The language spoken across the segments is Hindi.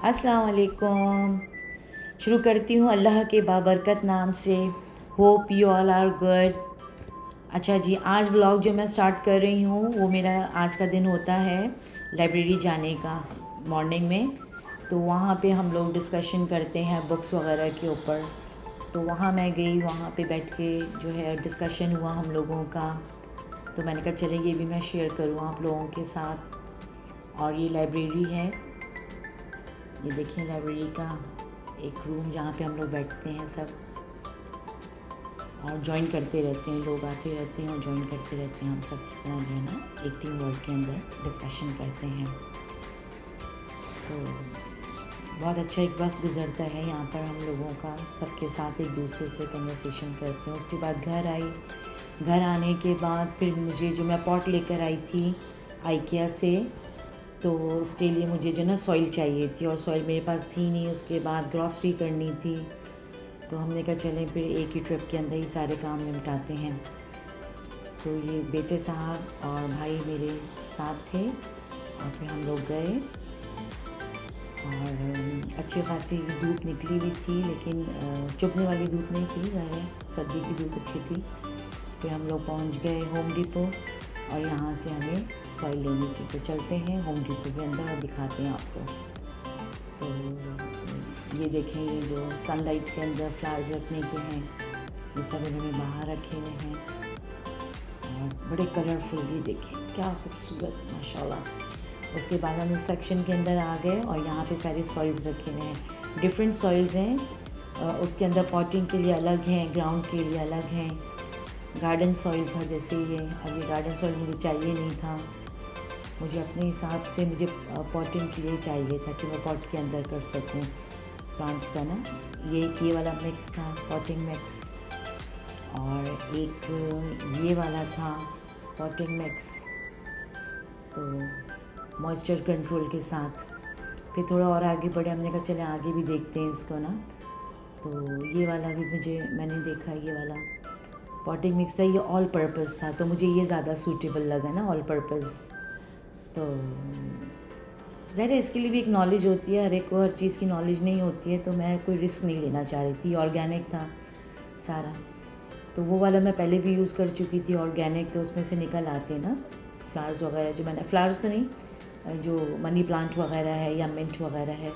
अस्सलाम वालेकुम। शुरू करती हूँ अल्लाह के बाबरकत नाम से। Hope you all are good. अच्छा जी, आज व्लॉग जो मैं स्टार्ट कर रही हूँ वो मेरा आज का दिन होता है लाइब्रेरी जाने का मॉर्निंग में। तो वहाँ पे हम लोग डिस्कशन करते हैं बुक्स वगैरह के ऊपर। तो वहाँ मैं गई, वहाँ पे बैठ के जो है डिस्कशन हुआ हम लोगों का। तो मैंने कहा चलें ये भी मैं शेयर करूँ आप लोगों के साथ। और ये लाइब्रेरी है, ये देखिए लाइब्रेरी का एक रूम जहाँ पे हम लोग बैठते हैं सब और जॉइन करते रहते हैं, लोग आते रहते हैं और जॉइन करते रहते हैं। हम सब इस तरह जो है ना एक टीम वर्क के अंदर डिस्कशन करते हैं। तो बहुत अच्छा एक वक्त गुजरता है यहाँ पर हम लोगों का, सबके साथ एक दूसरे से कन्वर्सेशन करते हैं। उसके बाद घर आई, घर आने के बाद फिर मुझे जो मैं पॉट लेकर आई थी आइकिया से, तो उसके लिए मुझे जो ना सॉइल चाहिए थी और सॉइल मेरे पास थी नहीं। उसके बाद ग्रॉसरी करनी थी, तो हमने कहा चलें फिर एक ही ट्रिप के अंदर ही सारे काम निपटाते हैं। तो ये बेटे साहब और भाई मेरे साथ थे और फिर हम लोग गए। और अच्छी खासी धूप निकली हुई थी, लेकिन चुभने वाली धूप नहीं थी, ज़ाहिर सर्दी की धूप अच्छी थी। फिर हम लोग पहुंच गए होम डिपो और यहाँ से हमें सॉइल लेनी थी। तो चलते हैं होम डिपो के अंदर और दिखाते हैं आपको। तो ये देखें, ये जो सनलाइट के अंदर फ्लावर्स रखने के हैं, ये सब इन्होंने बाहर रखे हुए हैं और बड़े कलरफुल, ये देखें क्या खूबसूरत माशाल्लाह। उसके बाद हम उस सेक्शन के अंदर आ गए और यहाँ पे सारे सॉइल्स रखे हुए हैं, डिफरेंट सॉइल्स हैं। उसके अंदर पॉटिंग के लिए अलग हैं, ग्राउंड के लिए अलग हैं। गार्डन सॉइल था जैसे ये, अब ये गार्डन सॉइल मुझे चाहिए नहीं था, मुझे अपने हिसाब से मुझे पॉटिंग के लिए चाहिए था कि मैं पॉट के अंदर कर सकूं प्लांट्स का ना। ये वाला मिक्स था, पॉटिंग मिक्स, और एक ये वाला था पॉटिंग मिक्स, तो मॉइस्चर कंट्रोल के साथ। फिर थोड़ा और आगे बढ़े, हमने कहा चले आगे भी देखते हैं इसको ना। तो ये वाला भी मैंने देखा, ये वाला पॉटिंग मिक्स था, ये ऑल पर्पस था, तो मुझे ये ज़्यादा सूटेबल लगा ना, ऑल पर्पस। तो ज़ाहिर है इसके लिए भी एक नॉलेज होती है, हर एक को हर चीज़ की नॉलेज नहीं होती है, तो मैं कोई रिस्क नहीं लेना चाह रही थी। ऑर्गेनिक था सारा, तो वो वाला मैं पहले भी यूज़ कर चुकी थी ऑर्गेनिक, तो उसमें से निकल आते ना फ्लावर्स वगैरह। जो मैंने फ्लावर्स तो नहीं, जो मनी प्लांट वगैरह है या मिंट वगैरह है।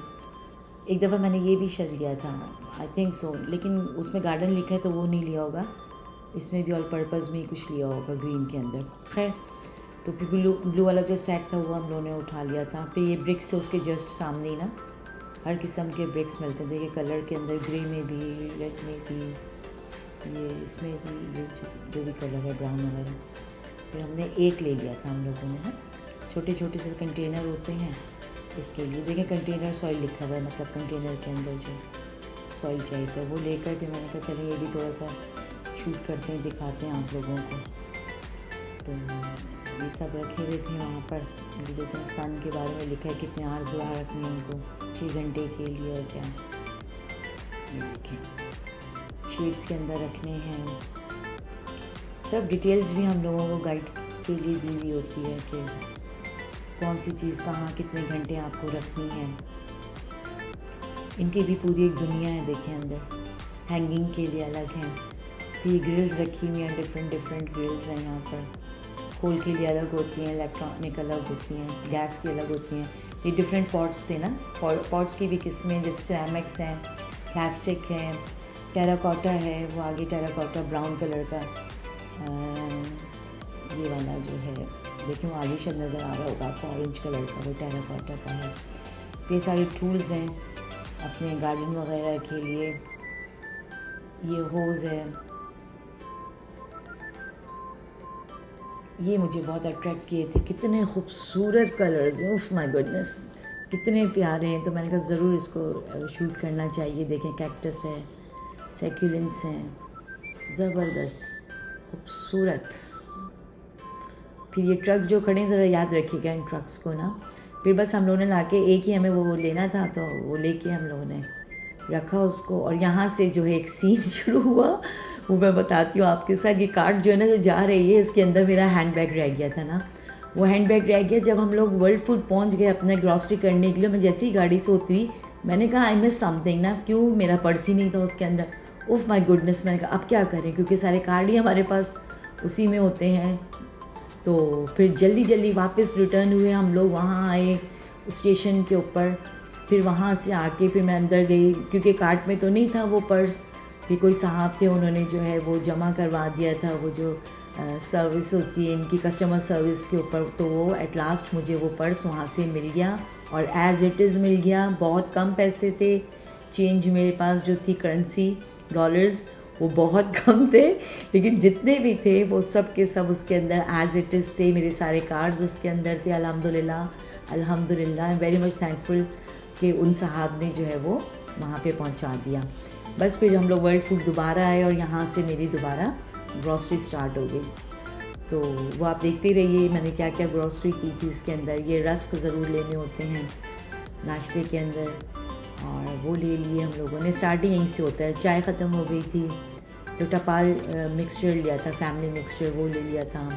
एक दफ़ा मैंने ये भी शर लिया था, आई थिंक सो, लेकिन उसमें गार्डन लिखा है तो वो नहीं लिया होगा, इसमें भी ऑल पर्पज़ में ही कुछ लिया होगा ग्रीन के अंदर। खैर, तो फिर ब्लू वाला जो सैक था वो हम लोगों ने उठा लिया था। फिर ये ब्रिक्स थे उसके जस्ट सामने ही ना, हर किस्म के ब्रिक्स मिलते हैं। देखिए कलर के अंदर ग्रे में भी, रेड में भी, ये इसमें भी, ये जो भी कलर है ब्राउन वगैरह। फिर हमने एक ले लिया था हम लोगों ने ना, छोटे छोटे से कंटेनर होते हैं इसके लिए। देखिए कंटेनर सॉइल लिखा हुआ है, मतलब कंटेनर के अंदर जो सॉइल चाहिए था वो लेकर फिर मैंने कहा चलिए ये भी थोड़ा सा शूट करते हैं, दिखाते हैं आप लोगों को। तो ये सब रखे हुए थे वहाँ पर। लेकिन सन के बारे में लिखा है कितने आवर्स वहाँ रखने हैं उनको, 6 घंटे के लिए और क्या, ये देखें शीट्स के अंदर रखने हैं। सब डिटेल्स भी हम लोगों को गाइड के लिए दी हुई होती है कि कौन सी चीज़ कहाँ कितने घंटे आपको रखनी है। इनकी भी पूरी एक दुनिया है, देखें अंदर हैंगिंग के लिए अलग हैं। फिर ये ग्रिल्स रखी हुई हैं, डिफरेंट ग्रिल्स हैं यहाँ पर। कोल के लिए अलग होती हैं, इलेक्ट्रॉनिक अलग होती हैं, गैस की अलग होती हैं। ये डिफरेंट पॉट्स थे ना, पॉट्स की भी किस्में, जैसे सिरेमिक्स हैं, प्लास्टिक है, टेराकोटा है, वो आगे टेराकोटा ब्राउन कलर का। ये वाला जो है देखिए वो आगे शायद नज़र आ रहा होगा आपको, ऑरेंज कलर का, वो टेराकोटा का है। ये सारे टूल्स हैं अपने गार्डन वगैरह के लिए। ये होज़ है, ये मुझे बहुत अट्रैक्ट किए थे, कितने खूबसूरत कलर्स हैं, उफ माय गुडनेस कितने प्यारे हैं। तो मैंने कहा ज़रूर इसको शूट करना चाहिए। देखें कैक्टस है, सैक्युलेंट्स हैं, ज़बरदस्त खूबसूरत। फिर ये ट्रक्स जो खड़े हैं ज़रा याद रखिएगा इन ट्रक्स को ना। फिर बस हम लोगों ने लाके एक ही हमें वो लेना था, तो वो लेके हम लोगों ने रखा उसको। और यहाँ से जो है एक सीन शुरू हुआ, वो मैं बताती हूँ आपके साथ। ये कार्ट जो है ना जो जा रही है, इसके अंदर मेरा हैंड बैग रह गया था ना, वो हैंडबैग रह गया। जब हम लोग वर्ल्ड फूड पहुंच गए अपना ग्रॉसरी करने के लिए, मैं जैसे ही गाड़ी से उतरी मैंने कहा आई मिस समथिंग ना, क्यों मेरा पर्स ही नहीं था उसके अंदर। उफ माय गुडनेस, मैंने कहा अब क्या करें, क्योंकि सारे कार्ड ही हमारे पास उसी में होते हैं। तो फिर जल्दी जल्दी वापस रिटर्न हुए हम लोग, वहाँ आए स्टेशन के ऊपर। फिर वहाँ से आके फिर मैं अंदर गई, क्योंकि कार्ट में तो नहीं था वो पर्स। फिर कोई साहब थे, उन्होंने जो है वो जमा करवा दिया था, वो जो सर्विस होती है इनकी कस्टमर सर्विस के ऊपर। तो वो एट लास्ट मुझे वो पर्स वहाँ से मिल गया और एज़ इट इज़ मिल गया। बहुत कम पैसे थे, चेंज मेरे पास जो थी करेंसी डॉलर्स वो बहुत कम थे, लेकिन जितने भी थे वो सब के सब उसके अंदर एज़ इट इज़ थे। मेरे सारे कार्ड्स उसके अंदर थे। अल्हम्दुलिल्लाह अल्हम्दुलिल्लाह, I am very much thankful कि उन साहब ने जो है वो वहाँ पे पहुँचा दिया। बस फिर हम लोग वर्ल्ड फूड दोबारा आए और यहाँ से मेरी दोबारा ग्रॉसरी स्टार्ट हो गई। तो वो आप देखते रहिए मैंने क्या क्या ग्रॉसरी की थी इसके अंदर। ये रस्क ज़रूर लेने होते हैं नाश्ते के अंदर, और वो ले लिए हम लोगों ने। स्टार्टिंग यहीं से होता है। चाय ख़त्म हो गई थी तो टपाल मिक्सचर लिया था, फैमिली मिक्सचर, वो ले लिया था।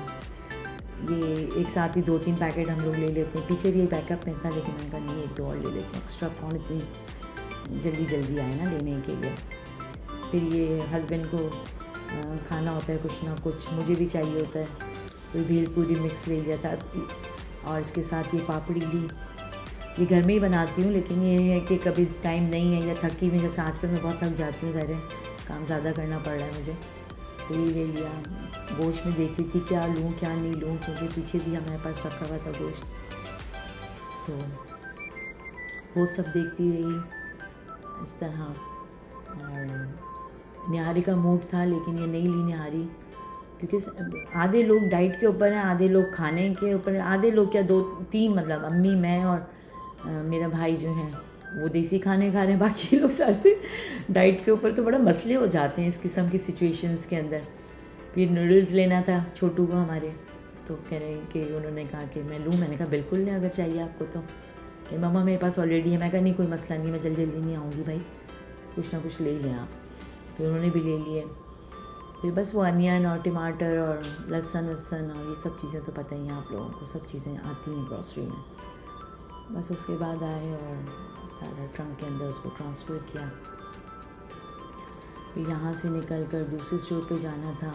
ये एक साथ ही 2-3 पैकेट हम लोग ले लेते हैं। पीछे भी बैकअप में था, लेकिन मैंने कहा नहीं 1-2 और ले लेते हैं, एक्स्ट्रा कौन इतनी जल्दी जल्दी आए ना लेने के लिए। फिर ये हस्बैंड को खाना होता है कुछ ना कुछ, मुझे भी चाहिए होता है, तो भेल पूरी मिक्स ले लिया था। और इसके साथ ये पापड़ी ली। ये घर में ही बनाती हूँ, लेकिन ये है कि कभी टाइम नहीं है या थकी हुई, जैसे आजकल मैं बहुत थक जाती हूँ, ज़ाहिर है काम ज़्यादा करना पड़ रहा है मुझे। तो ये ले लिया। गोश्त में देख रही थी क्या लूँ क्या नहीं लूँ, क्योंकि पीछे भी हमारे पास रखा हुआ था गोश्त, तो वो सब देखती रही इस तरह। और निहारी का मूड था, लेकिन ये नहीं ली निहारी, क्योंकि आधे लोग डाइट के ऊपर हैं, आधे लोग खाने के ऊपर हैं, आधे लोग क्या 2-3 मतलब अम्मी, मैं और मेरा भाई जो हैं वो देसी खाने खा रहे हैं, बाकी लोग सारे डाइट के ऊपर। तो बड़ा मसले हो जाते हैं इस किस्म की सिचुएशंस के अंदर। फिर नूडल्स लेना था छोटू को हमारे, तो कह रहे कि उन्होंने कहा कि मैं लूँ। मैंने कहा बिल्कुल नहीं, अगर चाहिए आपको तो। कि मम्मा मेरे पास ऑलरेडी है। मैं कहा नहीं कोई मसला नहीं, मैं जल्दी जल्दी नहीं आऊँगी भाई, कुछ ना कुछ ले लें आप। फिर उन्होंने भी ले लिए। फिर बस वो अनियन और टमाटर और लहसुन वसन और ये सब चीज़ें तो पता ही हैं आप लोगों को, सब चीज़ें आती हैं ग्रॉसरी में। बस उसके बाद आए और सारा ट्रंक के अंदर उसको ट्रांसफ़र किया। फिर यहाँ से निकल कर दूसरे स्टोर पे जाना था।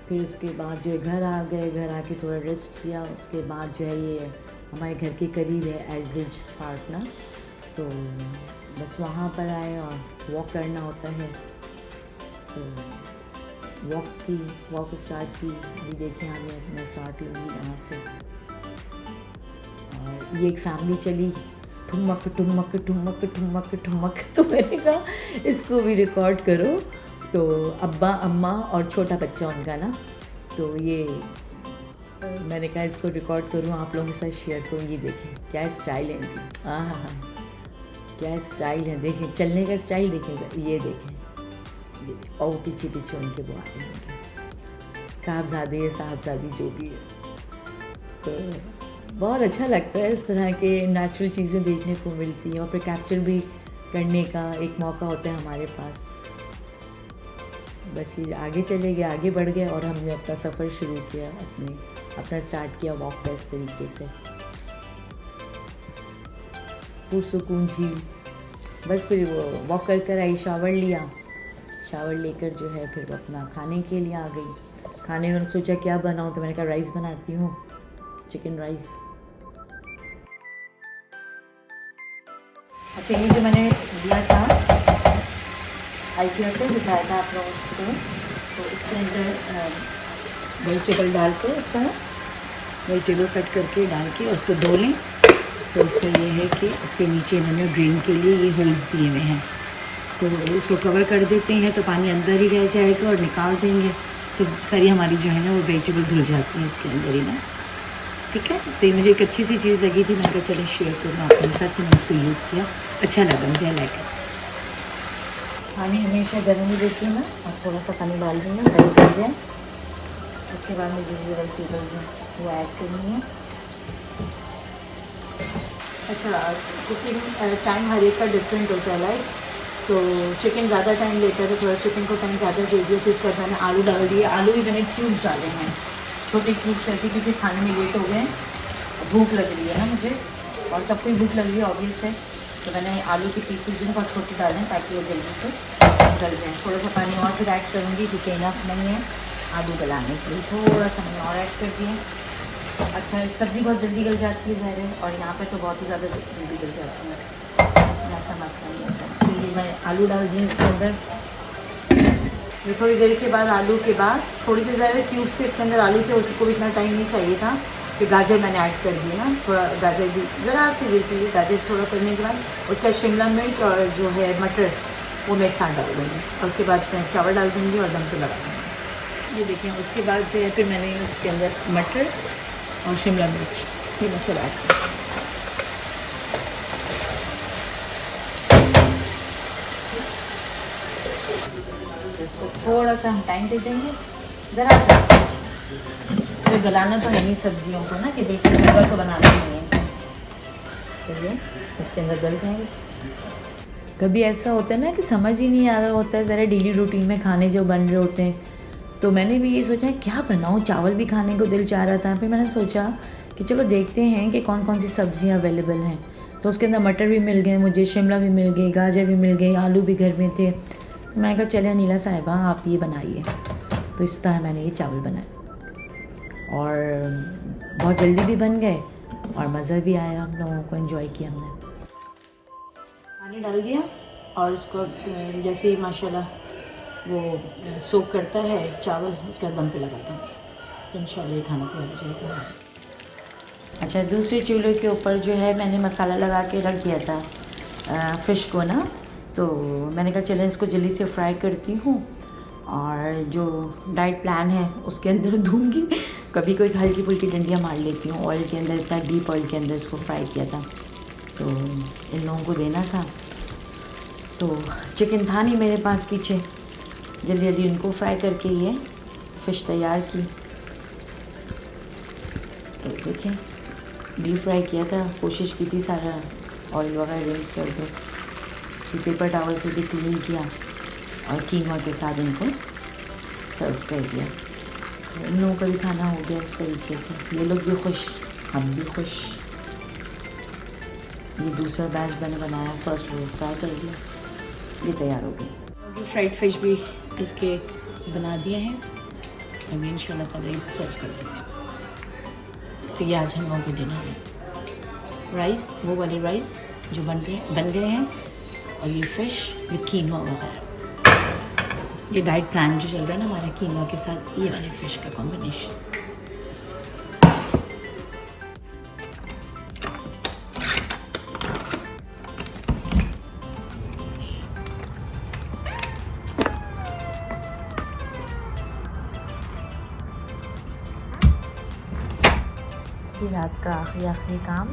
फिर उसके बाद जो है घर आ गए, घर आके थोड़ा रेस्ट किया। उसके बाद जो है ये हमारे घर के करीब है एल्ड्रिज पार्क ना, तो बस वहाँ पर आए और वॉक करना होता है। तो वॉक स्टार्ट की। अभी देखें आगे मैं स्टार्ट लूँगी यहाँ से। और ये एक फैमिली चली, ठुमक ठुमक ठुमक ठुमक ठुमक, तो मैंने कहा इसको भी रिकॉर्ड करो। तो अब्बा अम्मा और छोटा बच्चा उनका ना, तो ये मैंने कहा इसको रिकॉर्ड करूँ, आप लोगों के साथ शेयर करूँ। ये देखें क्या स्टाइल है इनकी, हाँ क्या स्टाइल है, देखें चलने का स्टाइल देखें, ये देखें। और पीछे पीछे उनके वो आते हैं साहबजादे या साहबजादी जो भी है। तो बहुत अच्छा लगता है इस तरह के नेचुरल चीज़ें देखने को मिलती हैं, और फिर कैप्चर भी करने का एक मौका होता है हमारे पास। बस ये आगे चले गए, आगे बढ़ गए, और हमने अपना सफ़र शुरू किया, अपना स्टार्ट किया वॉक का इस तरीके से। पुरसुकून झील। बस फिर वो वॉक कर कर आई, शावर लिया, शावर लेकर जो है फिर वो अपना खाने के लिए आ गई। खाने में सोचा क्या बनाऊँ, तो मैंने कहा राइस बनाती हूँ, चिकन राइस। अच्छा ये जो मैंने दिया था आइकिया से दिखाया था आप लोगों को, तो इसके अंदर वेजिटेबल डाल के इस तरह वेजिटेबल कट करके डाल के उसको धो लें। तो इसमें ये है कि इसके नीचे इन्होंने ड्रेन के लिए ये होल्स दिए हुए हैं, तो इसको कवर कर देते हैं तो पानी अंदर ही रह जाएगा, और निकाल देंगे तो सारी हमारी जो है ना वो वेजिटेबल धुल जाती हैं इसके अंदर ही ना। ठीक है, तो ये मुझे एक अच्छी सी चीज़ लगी थी, मैंने कहा चलो शेयर करूँ आपके साथ, कि मैंने उसको यूज़ किया, अच्छा लगा मुझे, लाइक इट। पानी हमेशा गर्म ही देती हूँ मैं, और थोड़ा सा पानी डाल दूँगा गर्म कर जाए। उसके बाद मुझे जो वेजिटेबल्स हैं वो ऐड करनी है। अच्छा कुकिंग टाइम हर एक का डिफरेंट होता है, लाइक तो चिकन ज़्यादा टाइम लेता है, तो थोड़ा चिकन को टाइम ज़्यादा दे दिया। फिर उसके बाद मैंने आलू डाल दिए। आलू भी मैंने क्यूब्स डाले हैं, छोटे क्यूब्स करके, क्योंकि खाने में लेट हो गए, भूख लग रही है ना मुझे, और सबको ही भूख लग रही है ऑब्वियस है। तो मैंने आलू के पीसेस भी बहुत छोटे डाले हैं ताकि वो जल्दी से गल जाए। थोड़ा सा पानी और फिर ऐड करूँगी क्योंकि इनफ नहीं है आलू गलाने के लिए, थोड़ा सा मैंने और ऐड कर दिया। अच्छा, सब्ज़ी बहुत जल्दी गल जाती है ज़ाहिर है, और यहाँ पे तो बहुत ही ज़्यादा जल्दी गल जाती है, ऐसा मसला नहीं होता। तो ये मैं आलू डाल दी इसके अंदर। फिर थोड़ी देर के बाद आलू के बाद थोड़ी सी ज़्यादा क्यूब से इसके अंदर आलू थे, उसको भी इतना टाइम नहीं चाहिए था। फिर गाजर मैंने ऐड कर दिया ना, थोड़ा गाजर भी ज़रा सी देर के लिए, गाजर थोड़ा करने के बाद उसका शिमला मिर्च और जो है मटर वो मैं एक साथ डाल दूँगी, और उसके बाद मैं चावल डाल दूँगी और दम पे लगा दूँगी। ये देखिए, उसके बाद जो है फिर मैंने इसके अंदर मटर और शिमला मिर्च ये मैं सब ऐड कर, इसको थोड़ा सा हम टाइम दे देंगे, ज़रा सा। फिर गलाना तो है नहीं सब्जियों को ना, कि बिल्कुल ऊपर तो बनाना नहीं है, तो ये इसके अंदर गल जाएंगे। कभी ऐसा होता है ना कि समझ ही नहीं आ रहा होता है ज़रा डेली रूटीन में खाने जो बन रहे होते हैं, तो मैंने भी ये सोचा क्या बनाऊँ, चावल भी खाने को दिल चाह रहा था। फिर मैंने सोचा कि चलो देखते हैं कि कौन कौन सी सब्ज़ियाँ अवेलेबल हैं। तो उसके अंदर मटर भी मिल गए मुझे, शिमला भी मिल गई, गाजर भी मिल गई, आलू भी घर में थे। तो मैंने कहा चले नीला साहिबा आप ये बनाइए। तो इस तरह मैंने ये चावल बनाए, और बहुत जल्दी भी बन गए और मज़ा भी आया, हम लोगों को एंजॉय किया हमने। पानी डाल दिया और इसको जैसे ही माशाल्लाह वो सोक करता है चावल, इसका दम पे लगाता हूँ, तो इंशाल्लाह ये खाना तैयार हो जाएगा। अच्छा, दूसरे चूल्हे के ऊपर जो है मैंने मसाला लगा के रख दिया था फ़िश को ना, तो मैंने कहा चलें इसको जल्दी से फ्राई करती हूँ, और जो डाइट प्लान है उसके अंदर दूँगी। कभी कोई हल्की फुल्की डंडियाँ मार लेती हूँ ऑयल के अंदर, इतना डीप ऑयल के अंदर इसको फ्राई किया था, तो इन लोगों को देना था। तो चिकन था नहीं मेरे पास पीछे, जल्दी जल्दी उनको फ्राई करके ये फ़िश तैयार की। तो देखें, डीप फ्राई किया था, कोशिश की थी सारा ऑयल वगैरह रिंस कर दो, फिर पेपर टावल से भी क्लीन किया और कीमा के साथ इनको सर्व कर दिया। तो इन लोगों का भी खाना हो गया इस तरीके से, ये लोग भी खुश, हम भी खुश। ये दूसरा बैच मैंने बनाया, फर्स्ट वो फ्राई कर दिया, ये तैयार हो गई। फ्राइड फिश भी इसके बना दिए हैं, अभी इंशाल्लाह ताला ये सर्व कर देंगे। तो ये आज हम लोगों के डिनर है, राइस, वो वाले राइस जो बन गए हैं, और ये फ़िश विद कीनवा वगैरह। ये डाइट प्लान जो चल रहा है ना हमारा, कीनवा के साथ ये वाले फ़िश का कॉम्बिनेशन। रात का आखिरी काम,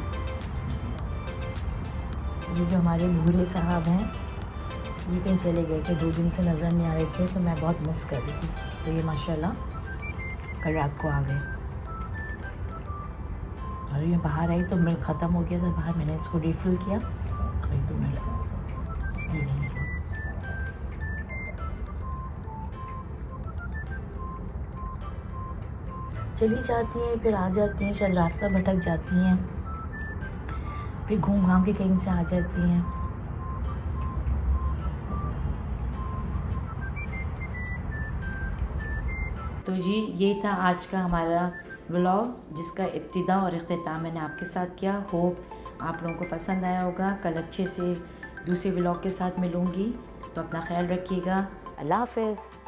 ये जो हमारे बूढ़े साहब हैं ये कहीं चले गए थे, 2 दिन से नज़र नहीं आ रहे थे, तो मैं बहुत मिस कर रही थी। तो ये माशाल्लाह कल रात को आ गए, और ये बाहर आई तो मिल्क ख़त्म हो गया था बाहर, मैंने इसको रिफ़िल किया, और ये तो मिल्क ये नहीं है। चली जाती हैं फिर आ जाती हैं, शायद रास्ता भटक जाती हैं, फिर घूम घाम के कहीं से आ जाती हैं। तो जी ये था आज का हमारा व्लॉग, जिसका इब्तिदा और इख्तिताम मैंने आपके साथ किया। होप आप लोगों को पसंद आया होगा। कल अच्छे से दूसरे व्लॉग के साथ मिलूँगी, तो अपना ख्याल रखिएगा। अल्लाह हाफ़िज़।